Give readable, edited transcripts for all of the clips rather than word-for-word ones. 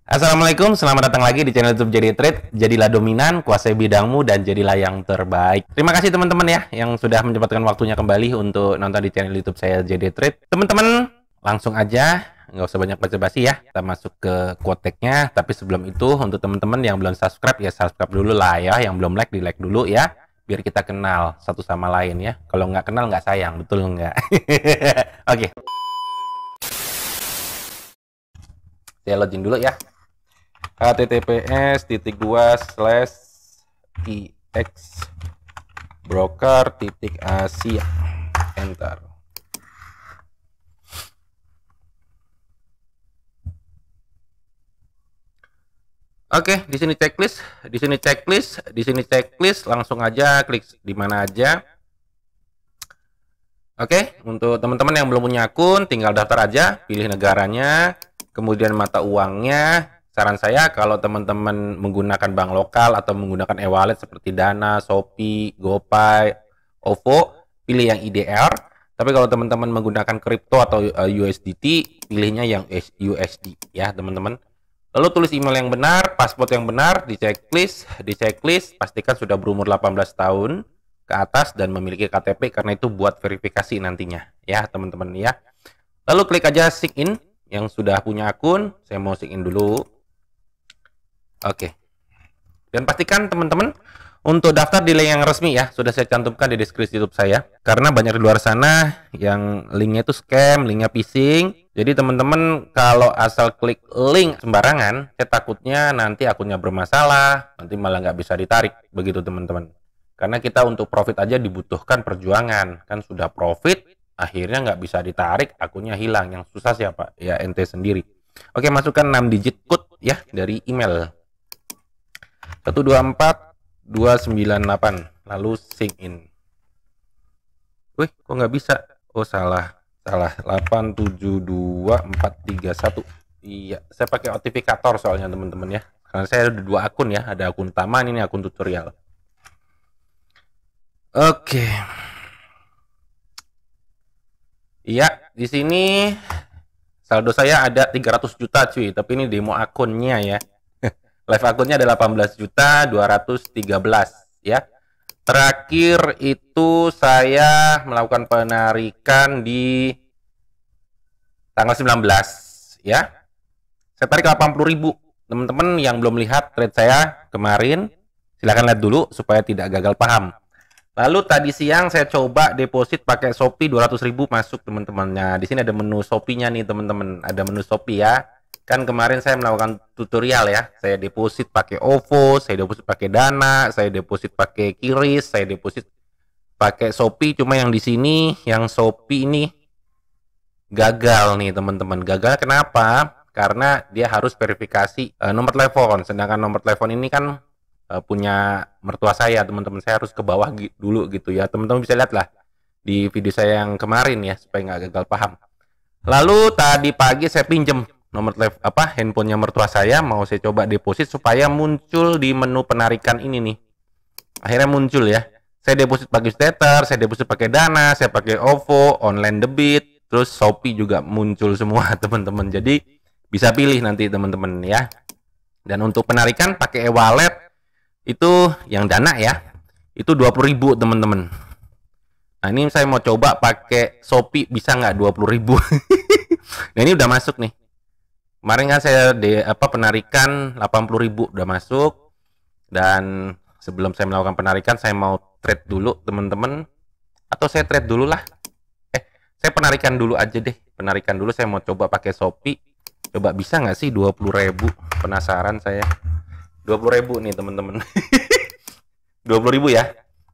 Assalamualaikum, selamat datang lagi di channel YouTube Jadi Trade. Jadilah dominan, kuasai bidangmu, dan jadilah yang terbaik. Terima kasih teman-teman ya, yang sudah menyempatkan waktunya kembali untuk nonton di channel YouTube saya Jadi Trade. Teman-teman, langsung aja, nggak usah banyak basa-basi ya. Kita masuk ke quote-nya, tapi sebelum itu, untuk teman-teman yang belum subscribe, ya subscribe dulu lah ya. Yang belum like, di-like dulu ya. Biar kita kenal satu sama lain ya. Kalau nggak kenal, nggak sayang, betul nggak? Oke. Saya login dulu ya. https://ixbroker.asia, enter. Oke, di sini checklist, langsung aja klik di mana aja. Oke, untuk teman-teman yang belum punya akun, tinggal daftar aja, pilih negaranya, kemudian mata uangnya. Saran saya kalau teman-teman menggunakan bank lokal atau menggunakan e-wallet seperti Dana, Shopee, GoPay, OVO, pilih yang IDR. Tapi kalau teman-teman menggunakan kripto atau USDT, pilihnya yang USD ya teman-teman. Lalu tulis email yang benar, paspor yang benar, di checklist, pastikan sudah berumur 18 tahun ke atas dan memiliki KTP, karena itu buat verifikasi nantinya ya teman-teman ya. Lalu klik aja sign in yang sudah punya akun. Saya mau sign in dulu. Oke. Dan pastikan teman-teman untuk daftar di link yang resmi ya, sudah saya cantumkan di deskripsi YouTube saya. Karena banyak di luar sana yang linknya itu scam, linknya phishing. Jadi teman-teman kalau asal klik link sembarangan, saya takutnya nanti akunnya bermasalah, nanti malah nggak bisa ditarik. Begitu teman-teman. Karena kita untuk profit aja dibutuhkan perjuangan. Kan sudah profit, akhirnya nggak bisa ditarik, akunnya hilang. Yang susah siapa? Ya ente sendiri. Oke, masukkan 6 digit code ya dari email. 124298, lalu sign in. Wih, kok nggak bisa? Oh, salah 872431. Iya, saya pakai autentifikator soalnya teman-teman ya, karena saya ada 2 akun ya, ada akun utama, ini akun tutorial. Oke. Iya, di sini saldo saya ada 300 juta cuy, tapi ini demo akunnya ya. Live akunnya ada 18.213 ya. Terakhir itu saya melakukan penarikan di tanggal 19 ya. Saya tarik 80.000. Teman-teman yang belum lihat trade saya kemarin, silahkan lihat dulu supaya tidak gagal paham. Lalu tadi siang saya coba deposit pakai Shopee 200.000 masuk teman-teman. Nah, di sini ada menu Shopee-nya nih teman-teman. Ada menu Shopee ya. Kan kemarin saya melakukan tutorial ya, saya deposit pakai OVO, saya deposit pakai Dana, saya deposit pakai Kiris, saya deposit pakai Shopee. Cuma yang di sini, yang Shopee ini gagal nih teman-teman. Gagal kenapa? Karena dia harus verifikasi nomor telepon. Sedangkan nomor telepon ini kan punya mertua saya teman-teman. Saya harus ke bawah dulu gitu ya. Teman-teman bisa lihat lah di video saya yang kemarin ya, supaya nggak gagal paham. Lalu tadi pagi saya pinjem nomor handphonenya mertua saya, mau saya coba deposit supaya muncul di menu penarikan ini nih. Akhirnya muncul ya. Saya deposit pakai Tether, saya deposit pakai Dana, saya pakai OVO, online debit, terus Shopee juga muncul semua teman-teman. Jadi bisa pilih nanti teman-teman ya. Dan untuk penarikan pakai e-wallet itu yang Dana ya, itu 20.000 teman-teman. Nah ini saya mau coba pakai Shopee, bisa nggak 20.000? Nah ini udah masuk nih. Kemarin kan saya penarikan 80.000 udah masuk. Dan sebelum saya melakukan penarikan, saya mau trade dulu teman-teman. Atau saya trade dulu lah. Saya penarikan dulu aja deh. Penarikan dulu, saya mau coba pakai Shopee. Coba bisa nggak sih 20.000? Penasaran saya. 20.000 nih teman-teman. 20.000 ya.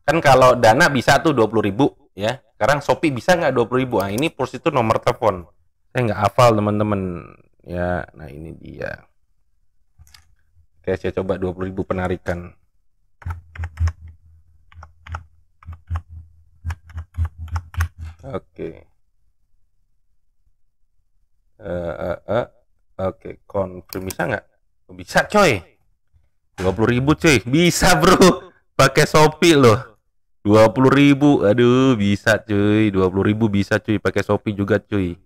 Kan kalau Dana bisa tuh 20.000 ya. Sekarang Shopee bisa nggak 20.000? Nah ini purs itu nomor telepon. Saya nggak hafal teman-teman. Ya, nah ini dia. Oke, saya coba 20.000 penarikan. Oke. Oke, confirm bisa nggak? Bisa coy. 20.000 coy. Bisa bro. Pakai Shopee loh. 20.000. Aduh, bisa cuy. 20.000 bisa cuy. Pakai Shopee juga cuy.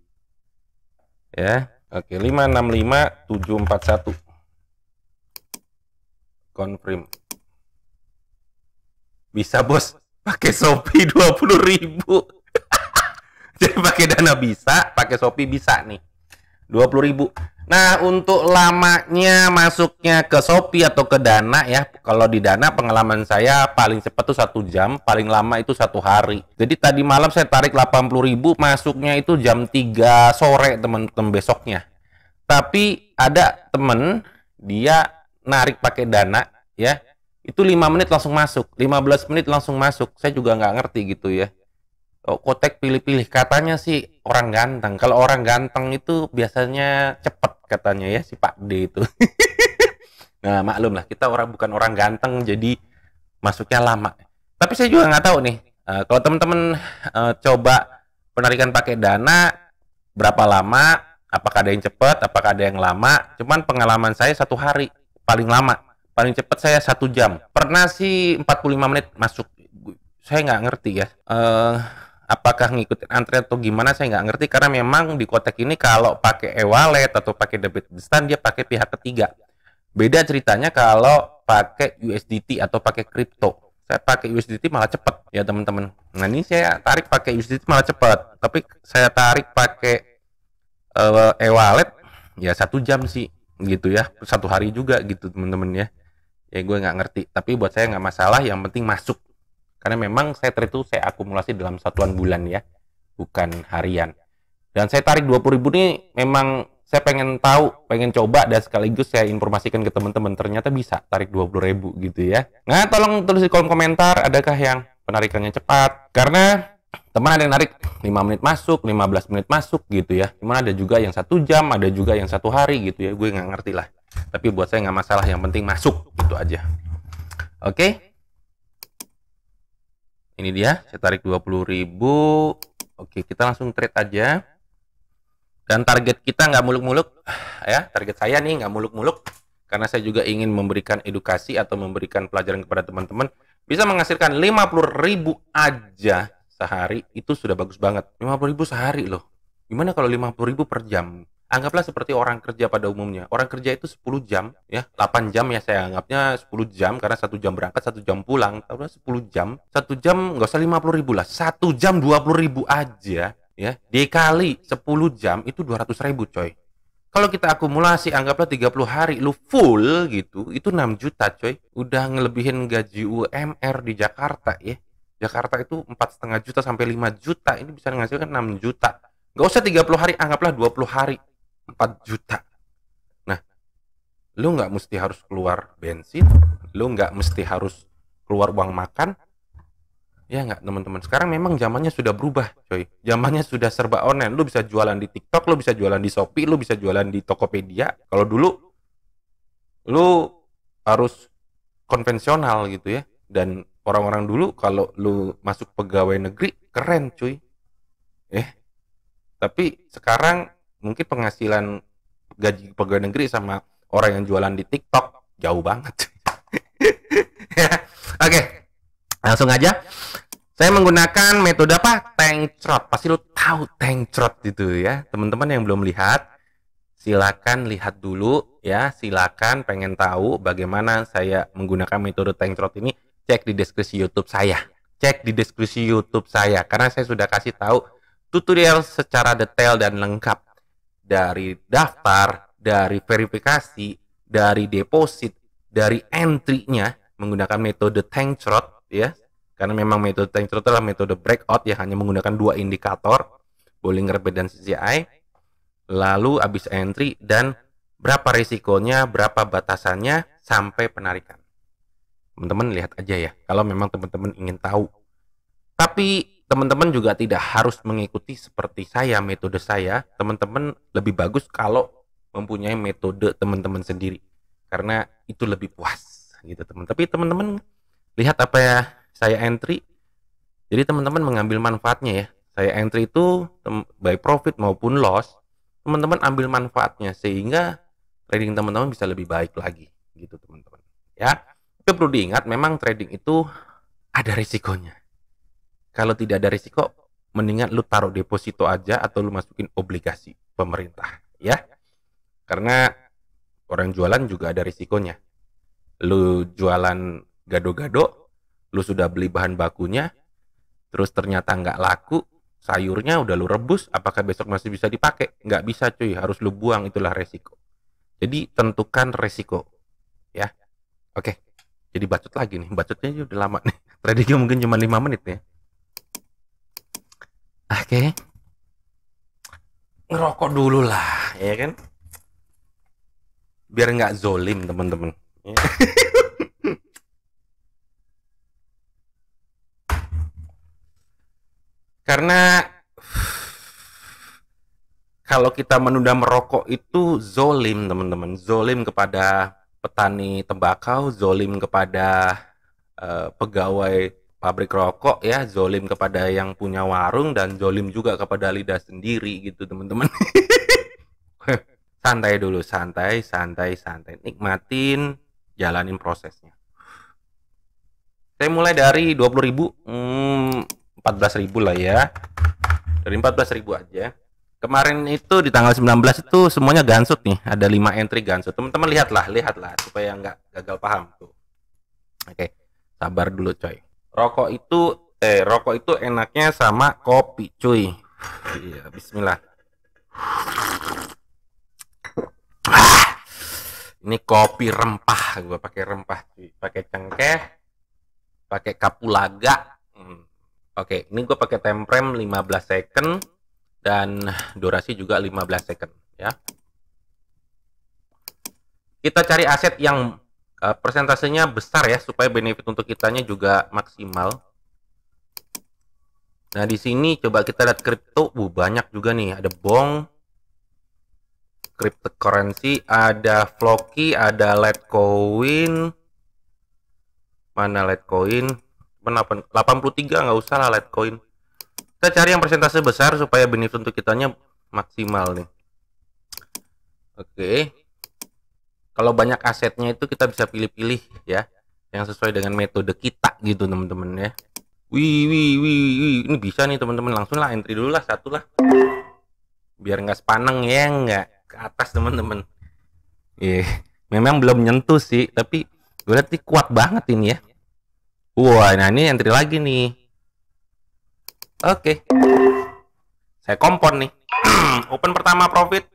Ya. Oke, 565741. confirm. Bisa bos, pakai Shopee 20.000. Jadi pakai Dana bisa, pakai Shopee bisa nih. 20.000. Nah, untuk lamanya masuknya ke Shopee atau ke Dana ya, kalau di Dana pengalaman saya paling cepat tuh 1 jam, paling lama itu 1 hari. Jadi tadi malam saya tarik 80.000, masuknya itu jam 3 sore teman-teman besoknya. Tapi ada temen dia narik pakai Dana ya, itu 5 menit langsung masuk, 15 menit langsung masuk. Saya juga nggak ngerti gitu ya. Kotek pilih-pilih, katanya sih orang ganteng. Kalau orang ganteng itu biasanya cepet katanya ya, si Pak D itu. Nah maklum lah, kita bukan orang ganteng, jadi masuknya lama. Tapi saya juga nggak tahu nih, kalau teman-teman coba penarikan pakai Dana berapa lama, apakah ada yang cepat, apakah ada yang lama. Cuman pengalaman saya 1 hari paling lama, paling cepat saya 1 jam. Pernah sih 45 menit masuk. Saya nggak ngerti ya, apakah ngikutin antrian atau gimana, saya nggak ngerti. Karena memang di Kotek ini kalau pakai e-wallet atau pakai debit instan dia pakai pihak ketiga. Beda ceritanya kalau pakai USDT atau pakai kripto. Saya pakai USDT malah cepet ya teman-teman. Nah ini saya tarik pakai USDT malah cepet, tapi saya tarik pakai e-wallet ya 1 jam sih gitu ya, 1 hari juga gitu teman-teman ya. Ya gue nggak ngerti, tapi buat saya nggak masalah, yang penting masuk. Karena memang saya itu saya akumulasi dalam satuan bulan ya, bukan harian. Dan saya tarik 20.000 ini memang saya pengen tahu, pengen coba, dan sekaligus saya informasikan ke teman-teman. Ternyata bisa tarik 20.000 gitu ya. Nah, tolong tulis di kolom komentar, adakah yang penarikannya cepat? Karena teman ada yang narik 5 menit masuk, 15 menit masuk gitu ya. Cuman ada juga yang 1 jam, ada juga yang 1 hari gitu ya. Gue nggak ngerti lah. Tapi buat saya nggak masalah, yang penting masuk gitu aja. Oke. Ini dia, saya tarik 20.000. Oke, kita langsung trade aja. Dan target kita nggak muluk-muluk ya, target saya nih nggak muluk-muluk. Karena saya juga ingin memberikan edukasi atau memberikan pelajaran kepada teman-teman. Bisa menghasilkan 50.000 aja sehari, itu sudah bagus banget. 50.000 sehari loh. Gimana kalau 50.000 per jam? Anggaplah seperti orang kerja pada umumnya. Orang kerja itu 10 jam, ya 8 jam ya saya anggapnya 10 jam, karena 1 jam berangkat, 1 jam pulang. Tahu 10 jam, 1 jam nggak usah 50.000 lah, 1 jam 20.000 aja, ya dikali 10 jam itu 200.000 coy. Kalau kita akumulasi, anggaplah 30 hari, lu full gitu, itu 6 juta coy. Udah ngelebihin gaji UMR di Jakarta ya. Jakarta itu 4,5 juta sampai 5 juta, ini bisa menghasilkan 6 juta. Nggak usah 30 hari, anggaplah 20 hari. 4 juta. Nah, lu nggak mesti harus keluar bensin, lu nggak mesti harus keluar uang makan, ya nggak teman-teman. Sekarang memang zamannya sudah berubah, coy. Zamannya sudah serba online. Lu bisa jualan di TikTok, lu bisa jualan di Shopee, lu bisa jualan di Tokopedia. Kalau dulu, lu harus konvensional gitu ya. Dan orang-orang dulu kalau lu masuk pegawai negeri, keren, cuy. Tapi sekarang mungkin penghasilan gaji pegawai negeri sama orang yang jualan di TikTok jauh banget. Ya. Oke, langsung aja. Saya menggunakan metode apa? Tengcrot. Pasti lo tahu Tengcrot itu ya. Teman-teman yang belum lihat, silakan lihat dulu ya. Silakan pengen tahu bagaimana saya menggunakan metode Tengcrot ini, cek di deskripsi YouTube saya. Cek di deskripsi YouTube saya, karena saya sudah kasih tahu tutorial secara detail dan lengkap. Dari daftar, dari verifikasi, dari deposit, dari entry-nya menggunakan metode Tengcrot ya. Karena memang metode Tengcrot adalah metode breakout ya, hanya menggunakan 2 indikator, Bollinger Band dan CCI. Lalu habis entry dan berapa risikonya, berapa batasannya sampai penarikan. Teman-teman lihat aja ya, kalau memang teman-teman ingin tahu. Tapi teman-teman juga tidak harus mengikuti seperti saya, metode saya. Teman-teman lebih bagus kalau mempunyai metode teman-teman sendiri, karena itu lebih puas gitu teman. Tapi teman-teman lihat apa ya saya entry, jadi teman-teman mengambil manfaatnya ya. Saya entry itu baik profit maupun loss, teman-teman ambil manfaatnya sehingga trading teman-teman bisa lebih baik lagi gitu teman-teman ya. Tapi perlu diingat, memang trading itu ada risikonya. Kalau tidak ada risiko, mendingan lu taruh deposito aja atau lu masukin obligasi pemerintah ya. Karena orang jualan juga ada risikonya. Lu jualan gado-gado, lu sudah beli bahan bakunya, terus ternyata nggak laku, sayurnya udah lu rebus, apakah besok masih bisa dipakai? Nggak bisa cuy, harus lu buang, itulah resiko. Jadi tentukan resiko, ya. Oke, jadi bacot lagi nih, bacotnya udah lama nih. Tradingnya mungkin cuma 5 menit ya. Oke, ngerokok dulu lah, ya kan? Biar nggak zolim teman-teman. Karena kalau kita menunda merokok itu zolim teman-teman, zolim kepada petani tembakau, zolim kepada pegawai pabrik rokok ya, zolim kepada yang punya warung, dan zolim juga kepada lidah sendiri gitu teman-teman. Santai dulu, santai, nikmatin, jalanin prosesnya. Saya mulai dari 20.000, 14.000 lah ya, dari 14.000 aja. Kemarin itu di tanggal 19 itu semuanya gansut nih, ada 5 entry gansut. Teman-teman lihatlah supaya nggak gagal paham tuh. Oke, sabar dulu coy. Rokok itu enaknya sama kopi cuy. Iya, bismillah. Ini kopi rempah, gue pakai rempah cuy, pakai cengkeh, pakai kapulaga. Oke, ini gue pakai time frame 15 second dan durasi juga 15 second ya. Kita cari aset yang persentasenya besar ya, supaya benefit untuk kitanya juga maksimal. Nah, di sini coba kita lihat kripto, banyak juga nih, ada Bong, cryptocurrency, ada Floki, ada Litecoin. Mana Litecoin? 83, nggak usah lah Litecoin. Kita cari yang persentase besar supaya benefit untuk kitanya maksimal nih. Oke. Kalau banyak asetnya itu kita bisa pilih-pilih ya, yang sesuai dengan metode kita gitu teman-teman ya. Wih, ini bisa nih teman-teman, langsung lah entry dulu lah, satu lah. Biar nggak sepaneng ya, nggak ke atas teman-teman. Memang belum nyentuh sih, tapi gue lihat nih kuat banget ini ya. Wah, nah ini entry lagi nih. Oke. Saya kompon nih. Open pertama profit.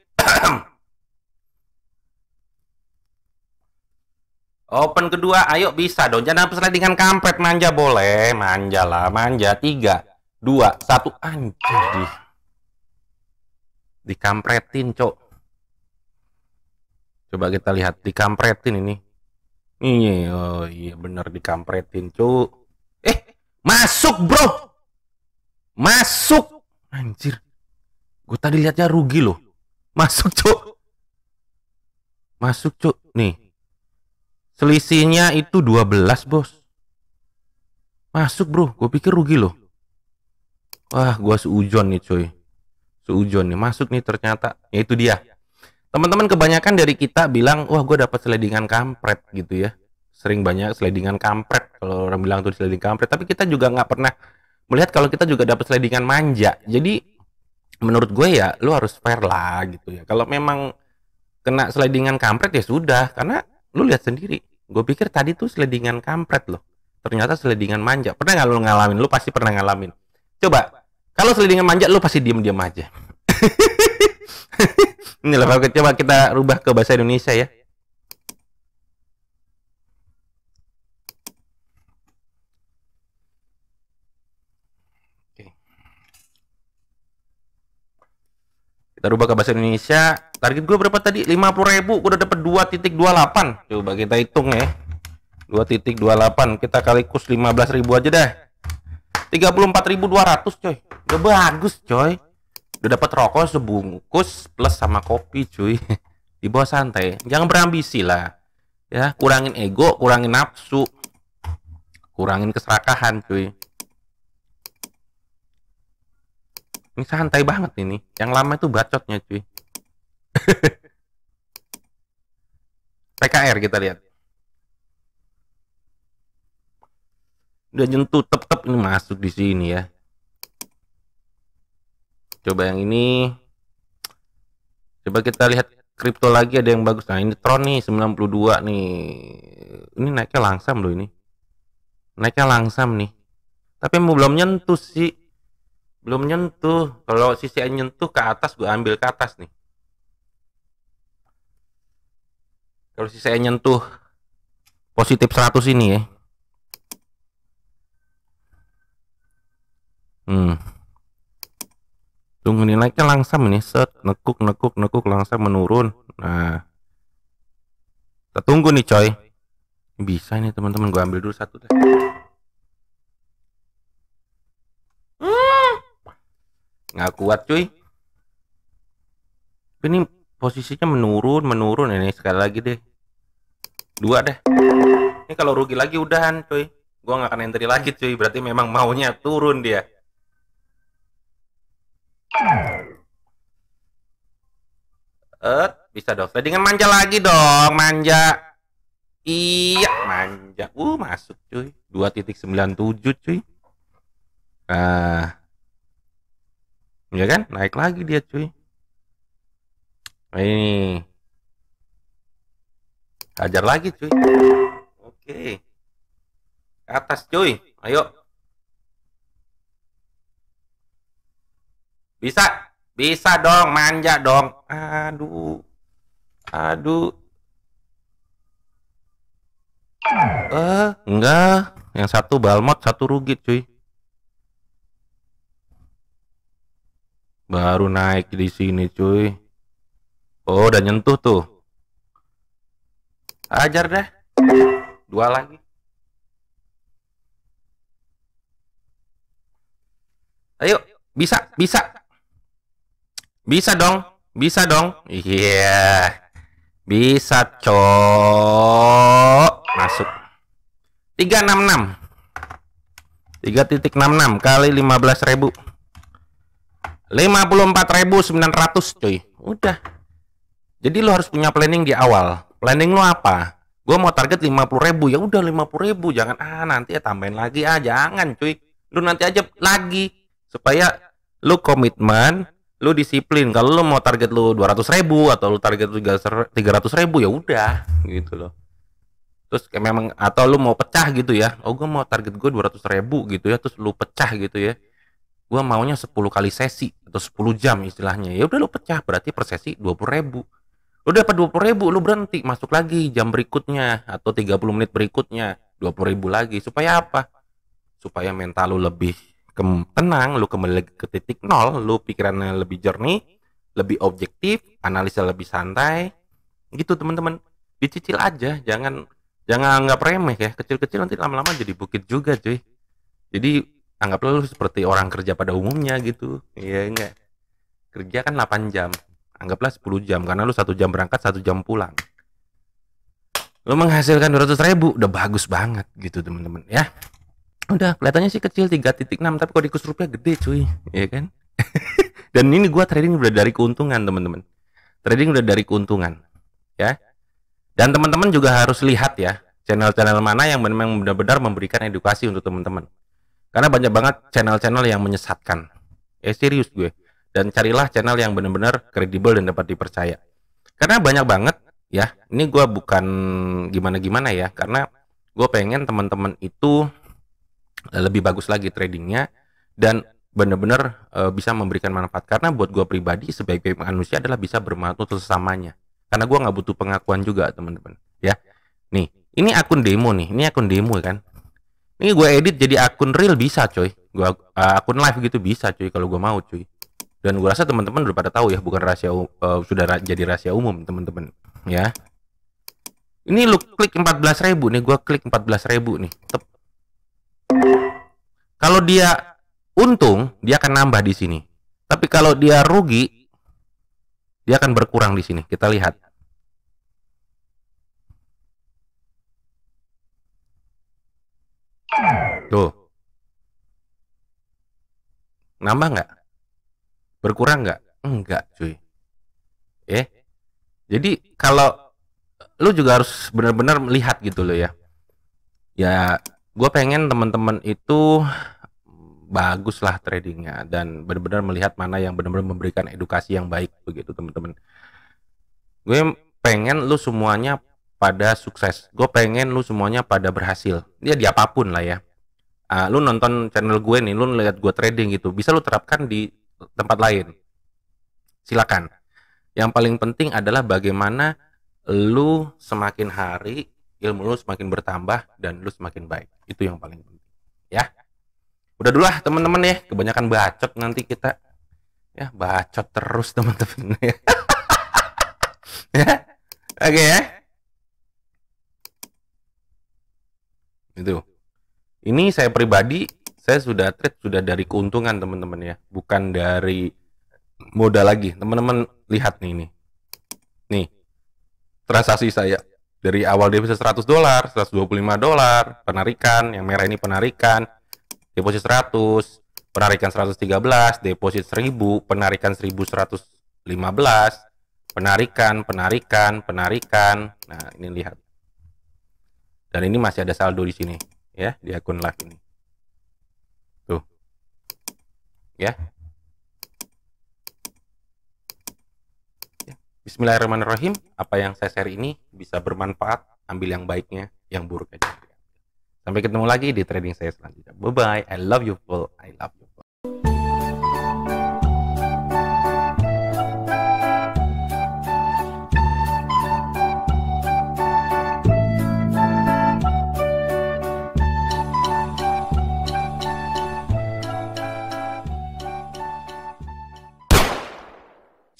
Open kedua, ayo bisa dong. Jangan slidingan kampret, manja boleh. Manja lah, manja. 3, 2, 1. Anjir. Dikampretin, cok. Coba kita lihat, dikampretin ini. Oh iya bener dikampretin, cok. Masuk, bro. Masuk. Anjir. Gue tadi lihatnya rugi loh. Masuk, cok. Masuk, cok. Nih. Selisihnya itu 12, bos. Masuk, bro. Gue pikir rugi loh. Wah, gue seujon nih, coy. Seujon nih. Masuk nih ternyata. Ya itu dia. Teman-teman kebanyakan dari kita bilang, wah gue dapat slidingan kampret gitu ya. Sering banyak slidingan kampret. Kalau orang bilang tuh sliding kampret. Tapi kita juga nggak pernah melihat kalau kita juga dapat slidingan manja. Jadi menurut gue ya, lu harus fair lah gitu ya. Kalau memang kena slidingan kampret ya sudah. Karena lu lihat sendiri, gue pikir tadi tuh slidingan kampret loh, ternyata slidingan manja. Pernah nggak lu ngalamin? Lu pasti pernah ngalamin. Coba, kalau slidingan manja lu pasti diem-diem aja. Ini lah, coba kita rubah ke bahasa Indonesia ya. Kita rubah ke bahasa Indonesia. Target gue berapa tadi? 50.000. Gue udah dapet 2.28. Coba kita hitung ya. 2.28. Kita kali kurs 15.000 aja dah. 34.200 coy. Udah bagus coy. Udah dapat rokok sebungkus plus sama kopi cuy. Di bawah santai. Jangan berambisi lah. Ya, kurangin ego, kurangin nafsu. Kurangin keserakahan cuy. Ini santai banget ini. Yang lama itu bacotnya cuy. PKR kita lihat. Udah nyentuh tep-tep, ini masuk di sini ya. Coba yang ini. Coba kita lihat kripto lagi, ada yang bagus. Nah, ini Tron nih 92 nih. Ini naiknya langsam loh ini. Naiknya langsam nih. Tapi belum nyentuh sih. Belum nyentuh. Kalau sisi nyentuh ke atas, gue ambil ke atas nih. Kalau sisi nyentuh positif 100 ini ya. Tunggu nih, naiknya langsam ini. Set, nekuk langsam menurun. Nah. Kita tunggu nih coy. Bisa nih teman-teman, gue ambil dulu satu deh. Nggak kuat cuy. Ini posisinya menurun. Ini sekali lagi deh. 2 deh. Ini kalau rugi lagi udahan cuy. Gue nggak akan entry lagi cuy. Berarti memang maunya turun dia. Bisa dong. Dengan manja lagi dong. Manja. Iya, manja. Masuk cuy. 2.97 cuy. Ya kan? Naik lagi dia cuy. Nah, ini. Hajar lagi cuy. Oke. Ke atas cuy. Ayo. Bisa dong, manja dong. Aduh. Enggak. Yang satu balmot, satu rugi cuy. Baru naik di sini cuy. Oh, udah nyentuh tuh. Ajar deh. 2 lagi. Ayo, bisa. Bisa dong. Iya. Bisa, cok. Masuk. 366. 3.66 kali 15.000. 54.900 cuy. Udah. Jadi lo harus punya planning di awal. Planning lo apa? Gue mau target 50.000. Ya udah 50.000. Jangan nanti ya tambahin lagi. Jangan cuy. Lu nanti aja lagi. Supaya lu komitmen, lu disiplin. Kalau lu mau target lu 200.000 atau lu target 300.000 ya udah gitu loh. Terus kayak memang atau lu mau pecah gitu ya. Oh, gue mau target gue 200.000 gitu ya. Terus lu pecah gitu ya. Gue maunya 10 kali sesi atau 10 jam istilahnya. Ya udah lu pecah, berarti per sesi 20.000. Lu dapat 20.000, lu berhenti, masuk lagi jam berikutnya atau 30 menit berikutnya 20.000 lagi. Supaya apa? Supaya mental lu lebih tenang, lu kembali lagi ke titik nol, lu pikirannya lebih jernih, lebih objektif, analisa lebih santai. Gitu teman-teman. Dicicil aja, jangan anggap remeh ya. Kecil-kecil nanti lama-lama jadi bukit juga, cuy. Jadi anggaplah lu seperti orang kerja pada umumnya gitu. Iya enggak? Kerja kan 8 jam. Anggaplah 10 jam karena lu 1 jam berangkat, 1 jam pulang. Lu menghasilkan 200.000 udah bagus banget gitu teman-teman ya. Udah kelihatannya sih kecil 3.6 tapi kalau dikus rupiah gede cuy, ya kan? Dan ini gua trading udah dari keuntungan teman-teman. Trading udah dari keuntungan, ya. Dan teman-teman juga harus lihat ya channel-channel mana yang memang benar-benar memberikan edukasi untuk teman-teman. Karena banyak banget channel-channel yang menyesatkan. Serius gue. Dan carilah channel yang benar-benar kredibel dan dapat dipercaya. Karena banyak banget ya. Ini gue bukan gimana-gimana ya. Karena gue pengen teman-teman itu lebih bagus lagi tradingnya dan benar-benar bisa memberikan manfaat. Karena buat gue pribadi sebagai manusia adalah bisa bermanfaat sesamanya. Karena gue nggak butuh pengakuan juga teman-teman. Ya, nih ini akun demo nih. Ini akun demo kan. Ini gue edit jadi akun real bisa coy. Gue akun live gitu bisa cuy kalau gue mau cuy. Dan gue rasa teman-teman udah pada tahu ya, bukan rahasia sudah jadi rahasia umum teman-teman ya. Ini lu klik 14.000 nih, gue klik 14.000 nih. Kalau dia untung, dia akan nambah di sini. Tapi kalau dia rugi, dia akan berkurang di sini. Kita lihat. Tuh. Nambah nggak? Berkurang nggak? Enggak, cuy. Jadi kalau lu juga harus benar-benar melihat gitu loh ya. Ya, gue pengen teman-teman itu bagus lah tradingnya dan benar-benar melihat mana yang benar-benar memberikan edukasi yang baik begitu teman-teman. Gue pengen lu semuanya pada sukses. Gue pengen lu semuanya pada berhasil. Ya di apapun lah ya. Lu nonton channel gue nih, lu lihat gue trading gitu, bisa lu terapkan di tempat lain. Silakan. Yang paling penting adalah bagaimana lu semakin hari ilmu lu semakin bertambah dan lu semakin baik. Itu yang paling penting. Ya. Udah dulu lah teman-teman ya, kebanyakan bacot nanti kita. Ya, bacot terus teman-teman ya. Ya. Oke ya. Itu. Ini saya pribadi, saya sudah trade sudah dari keuntungan teman-teman ya, bukan dari modal lagi. Teman-teman lihat nih ini. Nih, transaksi saya dari awal deposit $100, $125, penarikan, yang merah ini penarikan, deposit 100, penarikan 113, deposit 1000, penarikan 1115, penarikan. Nah, ini lihat. Dan ini masih ada saldo di sini ya, di akun live ini. Tuh. Ya. Bismillahirrahmanirrahim. Apa yang saya share ini bisa bermanfaat, ambil yang baiknya, yang buruk aja. Sampai ketemu lagi di trading saya selanjutnya. Bye bye. I love you full. I love you full.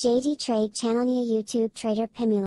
JD Trade channelnya YouTube Trader Pemula.